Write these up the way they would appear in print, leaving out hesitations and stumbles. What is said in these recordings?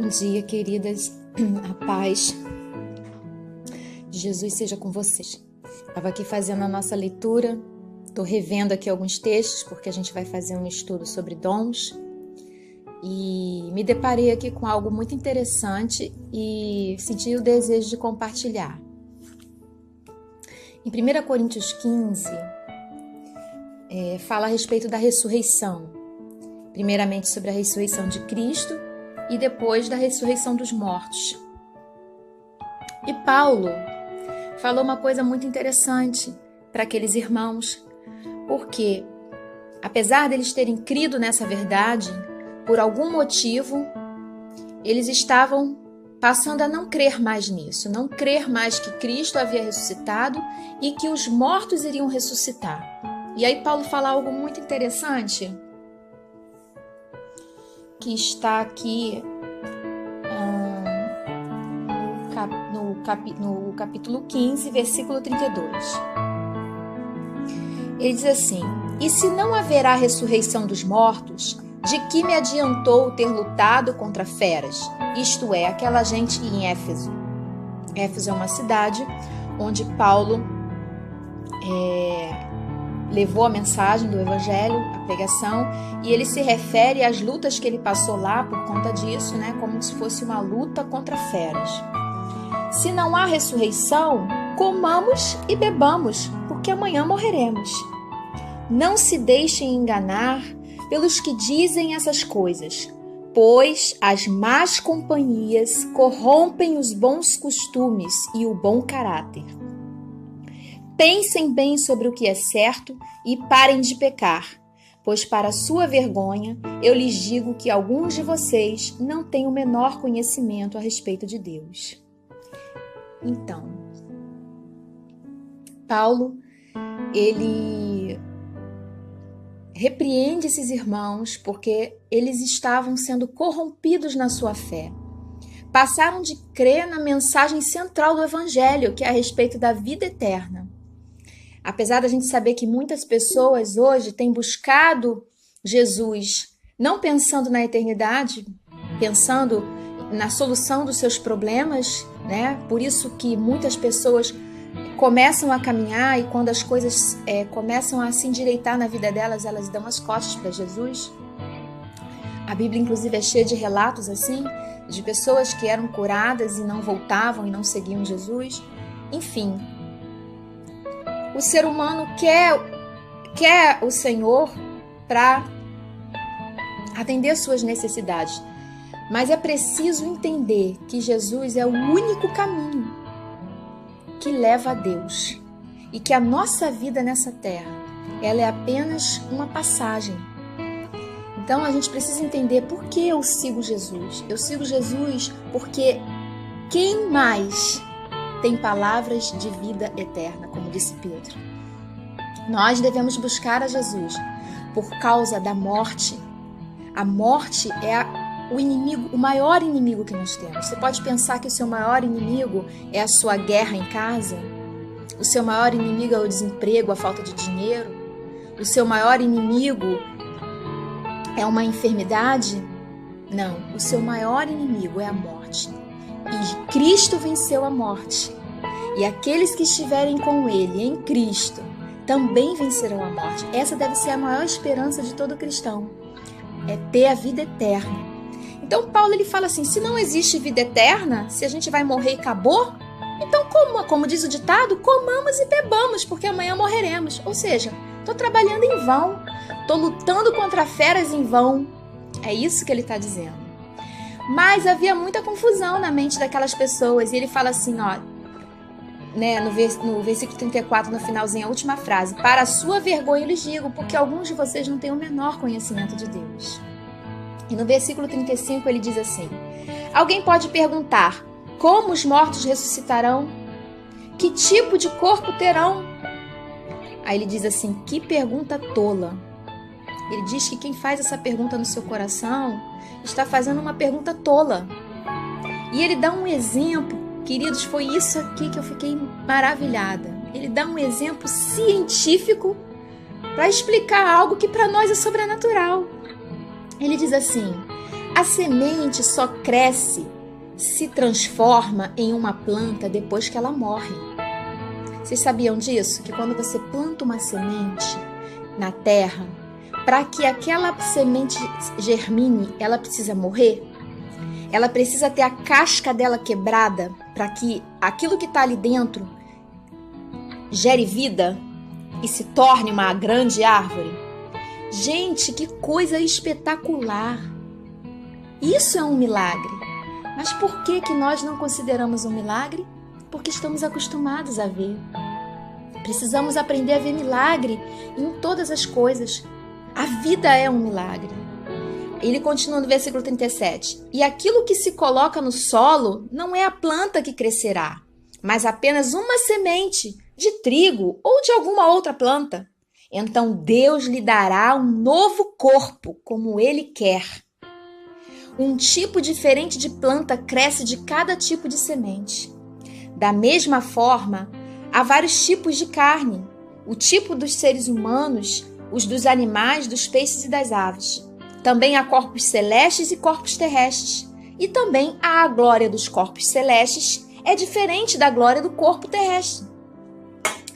Bom dia, queridas. A paz de Jesus seja com vocês. Estava aqui fazendo a nossa leitura, estou revendo aqui alguns textos, porque a gente vai fazer um estudo sobre dons, e me deparei aqui com algo muito interessante e senti o desejo de compartilhar. Em 1 Coríntios 15, fala a respeito da ressurreição. Primeiramente sobre a ressurreição de Cristo e depois da ressurreição dos mortos. E Paulo falou uma coisa muito interessante para aqueles irmãos, porque apesar deles terem crido nessa verdade, por algum motivo, eles estavam passando a não crer mais nisso, não crer mais que Cristo havia ressuscitado e que os mortos iriam ressuscitar. E aí Paulo fala algo muito interessante, que está aqui no capítulo 15, versículo 32. Ele diz assim: "E se não haverá ressurreição dos mortos, de que me adiantou ter lutado contra feras?" Isto é, aquela gente em Éfeso. Éfeso é uma cidade onde Paulo levou a mensagem do Evangelho, a pregação, e ele se refere às lutas que ele passou lá por conta disso, né, como se fosse uma luta contra feras. "Se não há ressurreição, comamos e bebamos, porque amanhã morreremos. Não se deixem enganar pelos que dizem essas coisas, pois as más companhias corrompem os bons costumes e o bom caráter. Pensem bem sobre o que é certo e parem de pecar, pois para sua vergonha eu lhes digo que alguns de vocês não têm o menor conhecimento a respeito de Deus." Então, Paulo, ele repreende esses irmãos porque eles estavam sendo corrompidos na sua fé. Passaram de crer na mensagem central do Evangelho, que é a respeito da vida eterna. Apesar da gente saber que muitas pessoas hoje têm buscado Jesus, não pensando na eternidade, pensando na solução dos seus problemas, né? Por isso que muitas pessoas começam a caminhar e quando as coisas começam a se endireitar na vida delas, elas dão as costas para Jesus. A Bíblia, inclusive, é cheia de relatos assim, de pessoas que eram curadas e não voltavam e não seguiam Jesus. Enfim, o ser humano quer o Senhor para atender suas necessidades, mas é preciso entender que Jesus é o único caminho que leva a Deus e que a nossa vida nessa terra, ela é apenas uma passagem. Então a gente precisa entender por que eu sigo Jesus. Eu sigo Jesus porque quem mais tem palavras de vida eterna, como disse Pedro. Nós devemos buscar a Jesus por causa da morte. A morte é o inimigo, o maior inimigo que nós temos. Você pode pensar que o seu maior inimigo é a sua guerra em casa? O seu maior inimigo é o desemprego, a falta de dinheiro? O seu maior inimigo é uma enfermidade? Não, o seu maior inimigo é a morte. E Cristo venceu a morte. E aqueles que estiverem com Ele em Cristo também vencerão a morte. Essa deve ser a maior esperança de todo cristão. É ter a vida eterna. Então Paulo ele fala assim, se não existe vida eterna, se a gente vai morrer e acabou, então como diz o ditado, comamos e bebamos, porque amanhã morreremos. Ou seja, estou trabalhando em vão, estou lutando contra feras em vão. É isso que ele está dizendo. Mas havia muita confusão na mente daquelas pessoas. E ele fala assim, ó, né, no versículo 34, no finalzinho, a última frase. "Para a sua vergonha eu lhes digo, porque alguns de vocês não têm o menor conhecimento de Deus." E no versículo 35 ele diz assim: "Alguém pode perguntar, como os mortos ressuscitarão? Que tipo de corpo terão?" Aí ele diz assim, que pergunta tola. Ele diz que quem faz essa pergunta no seu coração está fazendo uma pergunta tola. E ele dá um exemplo, queridos, foi isso aqui que eu fiquei maravilhada. Ele dá um exemplo científico para explicar algo que para nós é sobrenatural. Ele diz assim: A semente só cresce, se transforma em uma planta depois que ela morre. Vocês sabiam disso? Que quando você planta uma semente na terra, para que aquela semente germine, ela precisa morrer? Ela precisa ter a casca dela quebrada para que aquilo que está ali dentro gere vida e se torne uma grande árvore? Gente, que coisa espetacular! Isso é um milagre. Mas por que nós não consideramos um milagre? Porque estamos acostumados a ver. Precisamos aprender a ver milagre em todas as coisas. A vida é um milagre. Ele continua no versículo 37. E aquilo que se coloca no solo não é a planta que crescerá, mas apenas uma semente de trigo ou de alguma outra planta. Então Deus lhe dará um novo corpo, como Ele quer. Um tipo diferente de planta cresce de cada tipo de semente. Da mesma forma, há vários tipos de carne. O tipo dos seres humanos, os dos animais, dos peixes e das aves. Também há corpos celestes e corpos terrestres. E também a glória dos corpos celestes é diferente da glória do corpo terrestre.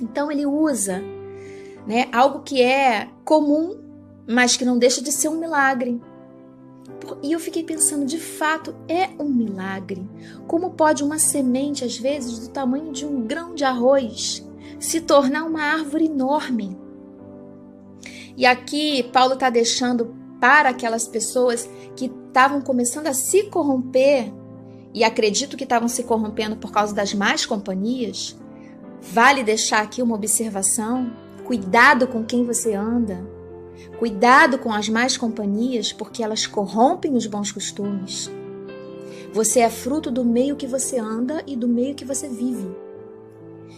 Então ele usa, algo que é comum, mas que não deixa de ser um milagre. E eu fiquei pensando, de fato, é um milagre. Como pode uma semente, às vezes, do tamanho de um grão de arroz, se tornar uma árvore enorme? E aqui Paulo está deixando para aquelas pessoas que estavam começando a se corromper, e acredito que estavam se corrompendo por causa das más companhias. Vale deixar aqui uma observação: cuidado com quem você anda. Cuidado com as más companhias, porque elas corrompem os bons costumes. Você é fruto do meio que você anda e do meio que você vive.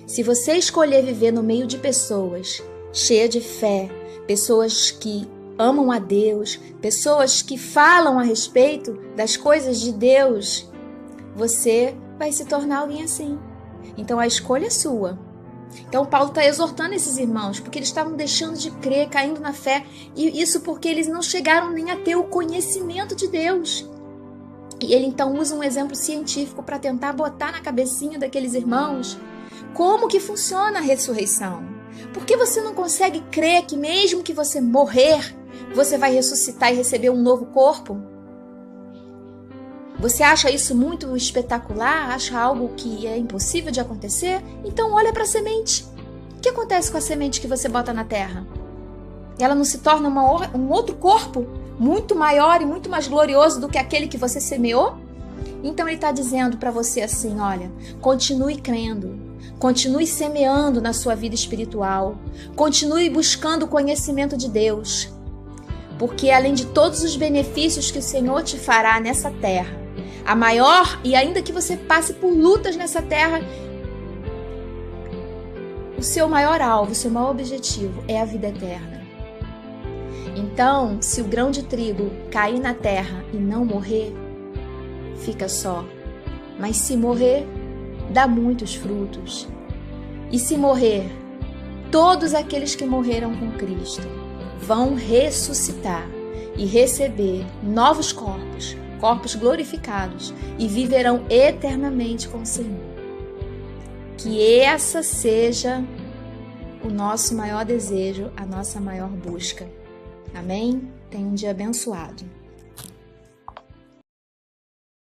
Se você escolher viver no meio de pessoas cheias de fé, pessoas que amam a Deus, pessoas que falam a respeito das coisas de Deus, você vai se tornar alguém assim. Então a escolha é sua. Então Paulo está exortando esses irmãos, porque eles estavam deixando de crer, caindo na fé, e isso porque eles não chegaram nem a ter o conhecimento de Deus. E ele então usa um exemplo científico para tentar botar na cabecinha daqueles irmãos como que funciona a ressurreição. Por que você não consegue crer que mesmo que você morrer, você vai ressuscitar e receber um novo corpo? Você acha isso muito espetacular? Acha algo que é impossível de acontecer? Então olha para a semente. O que acontece com a semente que você bota na terra? Ela não se torna um outro corpo muito maior e muito mais glorioso do que aquele que você semeou? Então ele está dizendo para você assim, olha, continue crendo, continue semeando na sua vida espiritual, continue buscando o conhecimento de Deus, porque além de todos os benefícios que o Senhor te fará nessa terra, a maior, e ainda que você passe por lutas nessa terra, o seu maior alvo, o seu maior objetivo é a vida eterna. Então, se o grão de trigo cair na terra e não morrer, fica só. Mas se morrer, dá muitos frutos. E se morrer, todos aqueles que morreram com Cristo vão ressuscitar e receber novos corpos, corpos glorificados, e viverão eternamente com o Senhor. Que essa seja o nosso maior desejo, a nossa maior busca. Amém? Tenha um dia abençoado.